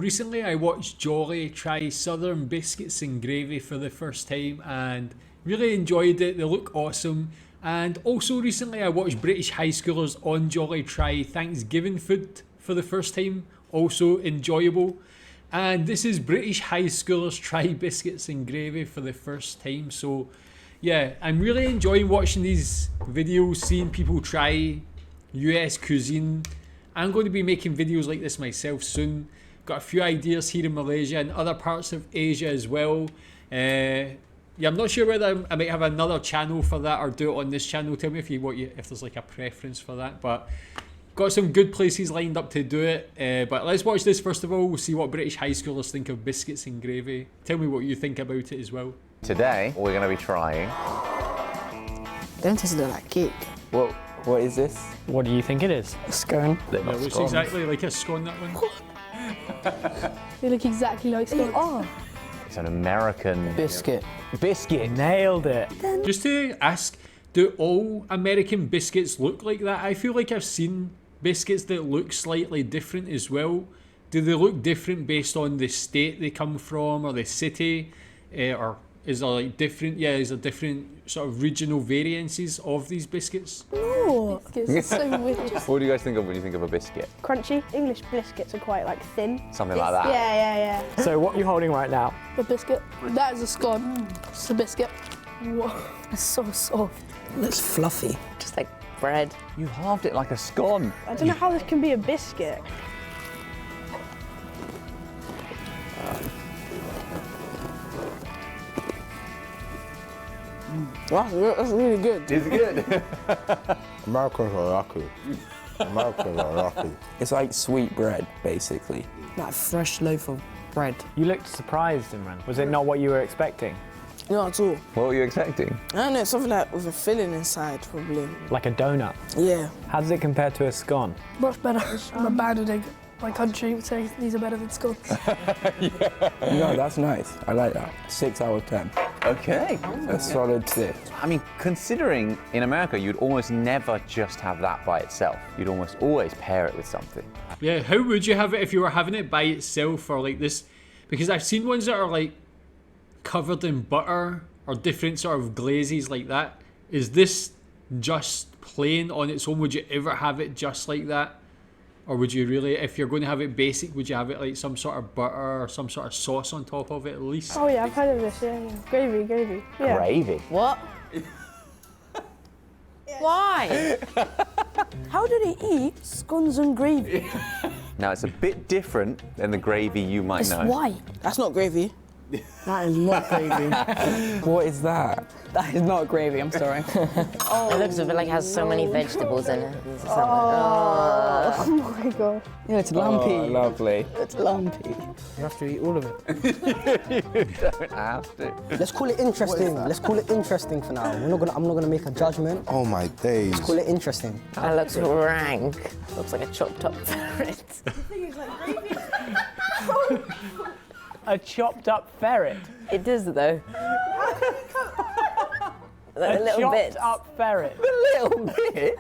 recently I watched Jolly try Southern Biscuits and Gravy for the first time and really enjoyed it. They look awesome. And also recently I watched British Highschoolers on Jolly try Thanksgiving food for the first time. Also enjoyable. And this is British Highschoolers try Biscuits and Gravy for the first time. So yeah, I'm really enjoying watching these videos, seeing people try US cuisine. I'm going to be making videos like this myself soon. Got a few ideas here in Malaysia and other parts of Asia as well. Yeah, I'm not sure whether I might have another channel for that or do it on this channel. Tell me if there's like a preference for that. But got some good places lined up to do it. But let's watch this first of all. We'll see what British Highschoolers think of biscuits and gravy. Tell me what you think about it as well. Today, we're going to be trying... They don't taste like cake. Well, what is this? What do you think it is? A scone. Yeah, it looks exactly like a scone, that one. They look exactly like scones. Oh. It's an American... Biscuit. Biscuit. Nailed it. Just to ask, do all American biscuits look like that? I feel like I've seen biscuits that look slightly different as well. Do they look different based on the state they come from or the city? Or is there like different, is there different sort of regional variances of these biscuits? No, it's so weird. What do you guys think of when you think of a biscuit? Crunchy. English biscuits are quite like thin. Something like that? Yeah. So what are you holding right now? A biscuit. That is a scone. It's a biscuit. Whoa, it's so soft. It looks fluffy. Just like bread. You halved it like a scone. I don't know how this can be a biscuit. That's really good. Is it good? Americans are lucky. Americans are lucky. It's like sweet bread, basically. Like a fresh loaf of bread. You looked surprised, Imran. Was it not what you were expecting? Not at all. What were you expecting? I don't know, something like with a filling inside, probably. Like a donut? Yeah. How does it compare to a scone? Much better. I'm abandoning my country, saying these are better than scones. No, that's nice. I like that. 6 out of 10. Okay. A solid 6. I mean, considering in America, you'd almost never just have that by itself. You'd almost always pair it with something. Yeah, how would you have it if you were having it by itself or like this? Because I've seen ones that are like covered in butter or different sort of glazes like that. Is this just plain on its own? Would you ever have it just like that? Or would you really, if you're going to have it basic, would you have it like some sort of butter or some sort of sauce on top of it at least? Oh yeah, I've heard of this, yeah. Gravy. Yeah. Gravy. What? Why? How do they eat scones and gravy? Now, it's a bit different than the gravy you might It's know. white. That's not gravy. That is not gravy. What is that? That is not gravy, I'm sorry. It looks a bit like it has so many vegetables in it. Oh my god. Yeah, it's lumpy. Oh, lovely. It's lumpy. You have to eat all of it. You don't have to. Let's call it interesting. Let's call it interesting for now. I'm not gonna make a judgment. Oh my days. Let's call it interesting. That looks rank. Looks like a chopped up ferret. A chopped up ferret? It is though. Like a little chopped bit. up ferret? A little bit.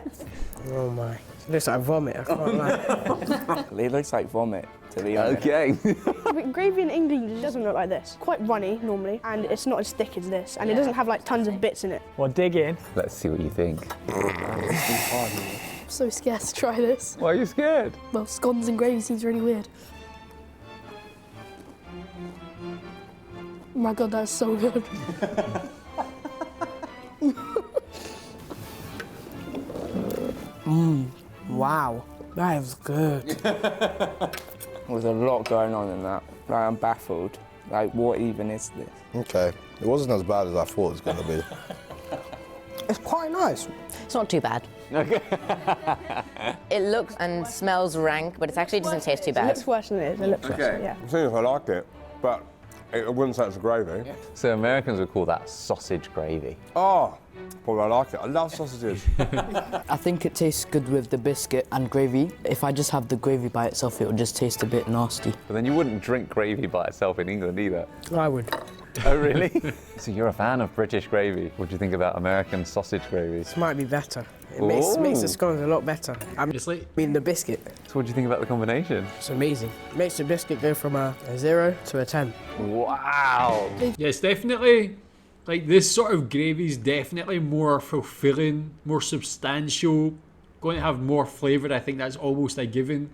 Oh my. It looks like vomit. I can't lie. It looks like vomit, to be honest. Okay. But gravy in England doesn't look like this. Quite runny normally, and it's not as thick as this, and it doesn't have like tons of bits in it. Well, dig in. Let's see what you think. I'm so scared to try this. Why are you scared? Well, scones and gravy seems really weird. Oh my god, that's so good. Wow. That is good. There's a lot going on in that. Like, I'm baffled. Like, what even is this? Okay, it wasn't as bad as I thought it was gonna be. It's quite nice. It's not too bad. It looks and smells rank, but it actually doesn't taste too It bad. looks worse than it is. It looks worse, yeah. I think if I like it, but I wouldn't say it's a gravy. So Americans would call that sausage gravy. Oh, Well, I like it. I love sausages. I think it tastes good with the biscuit and gravy. If I just have the gravy by itself, it would just taste a bit nasty. But then you wouldn't drink gravy by itself in England either. I would. Oh, really? So you're a fan of British gravy. What do you think about American sausage gravy? This might be better. It Ooh. makes the scones a lot better. It's like, I mean, the biscuit. So what do you think about the combination? It's amazing. Makes the biscuit go from a 0 to a 10. Wow. yeah, it's definitely, like this sort of gravy is definitely more fulfilling, more substantial, going to have more flavour. I think that's almost a given.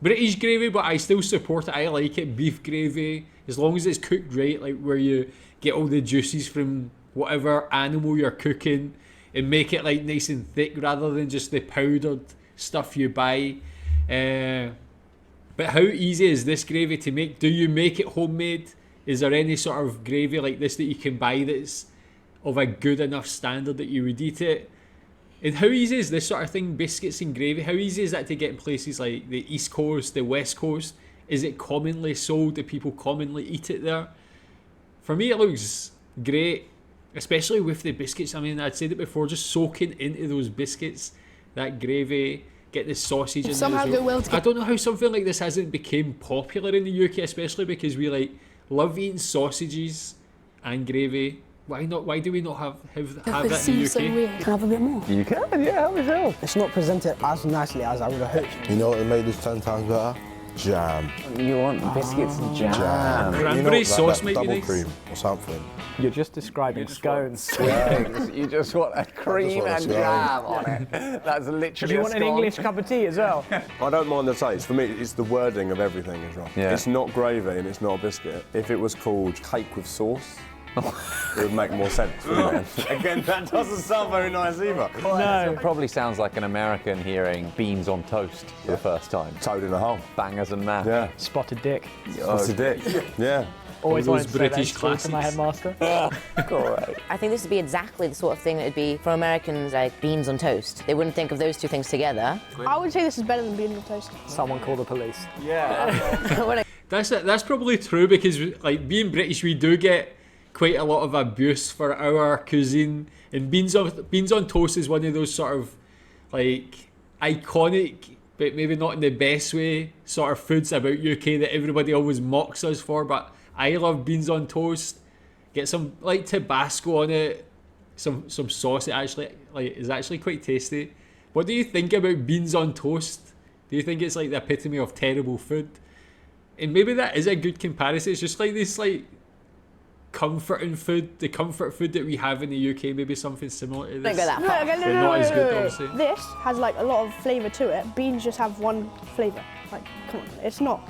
British gravy, but I still support it. I like it. Beef gravy, as long as it's cooked right, like where you get all the juices from whatever animal you're cooking and make it like nice and thick rather than just the powdered stuff you buy. But how easy is this gravy to make? Do you make it homemade? Is there any sort of gravy like this that you can buy that's of a good enough standard that you would eat it? And how easy is this sort of thing, biscuits and gravy? How easy is that to get in places like the East Coast, the West Coast? Is it commonly sold? Do people commonly eat it there? For me, it looks great, especially with the biscuits. I mean, I'd said it before, just soaking into those biscuits, that gravy, get the sausage in there. Somehow as go well. well together. I don't know how something like this hasn't become popular in the UK, especially because we like love eating sausages and gravy. Why not? Why do we not have It that in the seems so UK? weird. Can I have a bit more? You can, yeah, help yourself. It's not presented as nicely as I would have hoped. You know what made this 10 times better? Jam. You want biscuits and jam. Jam. Cranberry sauce might be double nice. cream or something. You're just describing scones. Yeah, you just want a cream want a and scone. jam on it. That's literally Do you a want an scone. English cup of tea as well? I don't mind the taste. For me, it's the wording of everything is wrong. Yeah. It's not gravy and it's not a biscuit. If it was called cake with sauce, it would make more sense, wouldn't it? Again, that doesn't sound very nice either. No. It probably sounds like an American hearing beans on toast for the first time. Toad in a hole. Bangers and mash. Yeah. Spotted dick. What's a dick? Yeah. Always those wanted to say that in British school to my classics. headmaster. Great. I think this would be exactly the sort of thing that would be for Americans like beans on toast. They wouldn't think of those two things together. I would say this is better than beans on toast. Someone call the police. That's probably true because like being British, we do get quite a lot of abuse for our cuisine, and beans on toast is one of those sort of like iconic, but maybe not in the best way, sort of foods about UK that everybody always mocks us for. But I love beans on toast. Get some like Tabasco on it, some sauce. It actually is actually quite tasty. What do you think about beans on toast? Do you think it's like the epitome of terrible food? And maybe that is a good comparison. It's just like this like comforting food, the comfort food that we have in the UK, maybe something similar to this. Don't go that No, far. okay, They're not as good, obviously. This has like a lot of flavour to it. Beans just have one flavour. Like, come on, it's not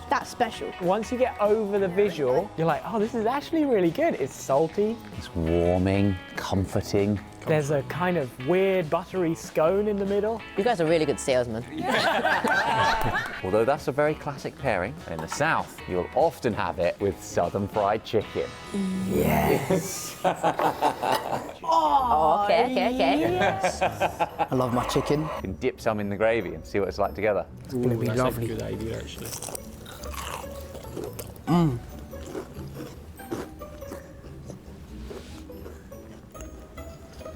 that special. Once you get over the visual, you're like, oh, this is actually really good. It's salty. It's warming, comforting. There's a kind of weird buttery scone in the middle. You guys are really good salesmen. Although that's a very classic pairing. In the South, you'll often have it with southern fried chicken. Oh, okay. I love my chicken. You can dip some in the gravy and see what it's like together. It's going to be That's lovely. a good idea, actually.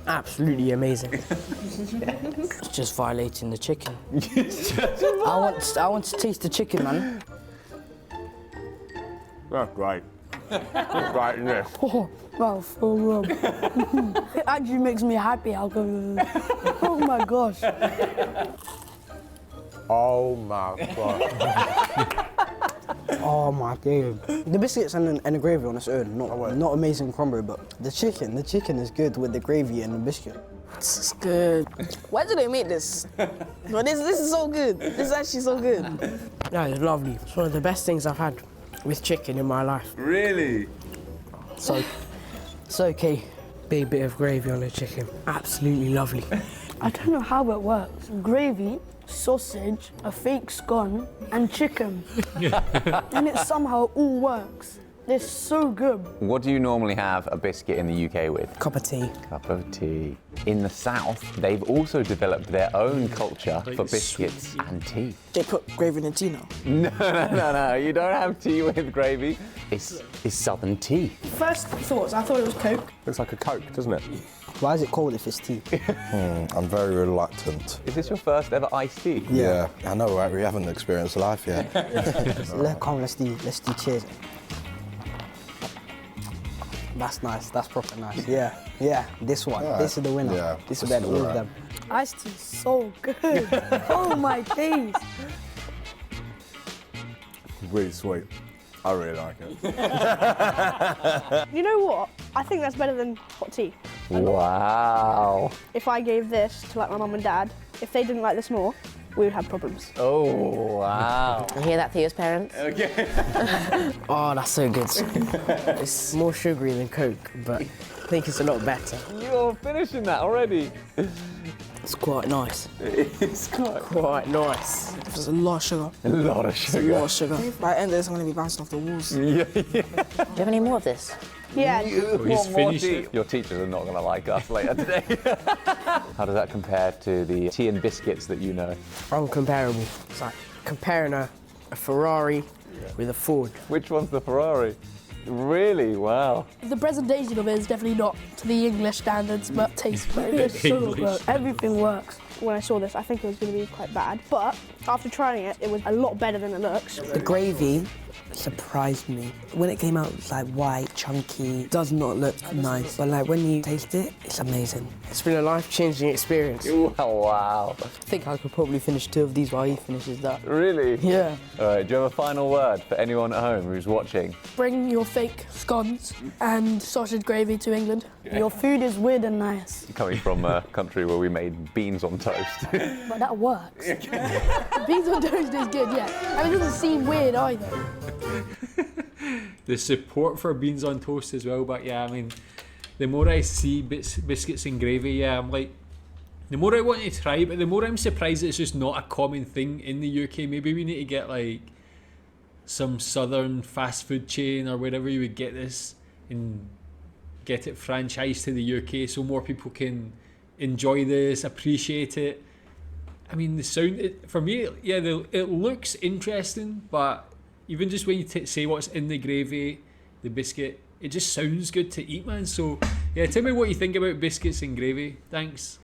Absolutely amazing. It's just violating the chicken. I want to taste the chicken, man. That's great. That's right, isn't it? Oh, wow, so it actually makes me happy. I'll go. Oh my gosh. Oh my god. Oh my god. The biscuits and the gravy on its own, not amazing combo, but the chicken is good with the gravy and the biscuit. This is good. Why do they make this? But this is so good. This is actually so good. Yeah, it's lovely. It's one of the best things I've had with chicken in my life. Really? So, it's okay. Big bit of gravy on the chicken. Absolutely lovely. I don't know how it works. Gravy, sausage, a fake scone, and chicken. And it somehow all works. It's so good. What do you normally have a biscuit in the UK with? Cup of tea. Cup of tea. In the South, they've also developed their own culture Like for the biscuits sweet tea. and tea. They put gravy in the tea now. No, you don't have tea with gravy. It's Southern tea. First thoughts, I thought it was Coke. Looks like a Coke, doesn't it? Why is it cold if it's tea? I'm very reluctant. Is this your first ever iced tea? Yeah, I know, right? We haven't experienced life yet. Let's do cheers. That's nice, that's proper nice. Yeah, this one. Alright. This is the winner. Yeah, This is this better is with alright. them. Iced tea is so good. Oh my days. Really sweet. I really like it. You know what? I think that's better than hot tea. Wow. If I gave this to like my mum and dad, if they didn't like this more, we would have problems. Oh, wow. You hear that, Theo's parents? Oh, that's so good. It's more sugary than Coke, but I think it's a lot better. You're finishing that already. It's quite nice. It's Quite nice. There's a lot of sugar. a lot of A lot of sugar. By the end of this, I'm gonna be bouncing off the walls. Do you have any more of this? Yeah. He's finished it. Your teachers are not going to like us later today. How does that compare to the tea and biscuits that you know? Uncomparable. It's like comparing a Ferrari with a Ford. Which one's the Ferrari? Really? Wow. The presentation of it is definitely not to the English standards, but tastes very good. So English. good. Everything works. When I saw this, I think it was going to be quite bad. But after trying it, it was a lot better than it looks. The gravy surprised me. When it came out, it was like white, chunky. Does not look nice, but like when you taste it, it's amazing. It's been a life-changing experience. Wow. I think I could probably finish 2 of these while he finishes that. Really? Yeah. All right, do you have a final word for anyone at home who's watching? Bring your fake scones and sausage gravy to England. Your food is weird and nice, Coming from a country where we made beans on toast. but that works. Beans on toast is good, yeah. And it doesn't seem weird either. The support for beans on toast as well, but yeah, I mean, the more I see biscuits and gravy, yeah, I'm like, the more I want to try, but the more I'm surprised it's just not a common thing in the UK. Maybe we need to get like some southern fast food chain or wherever you would get this and get it franchised to the UK so more people can enjoy this, appreciate it. I mean, the sound, for me, yeah, it looks interesting, but even just when you say what's in the gravy, the biscuit, it just sounds good to eat, man. So, yeah, tell me what you think about biscuits and gravy. Thanks.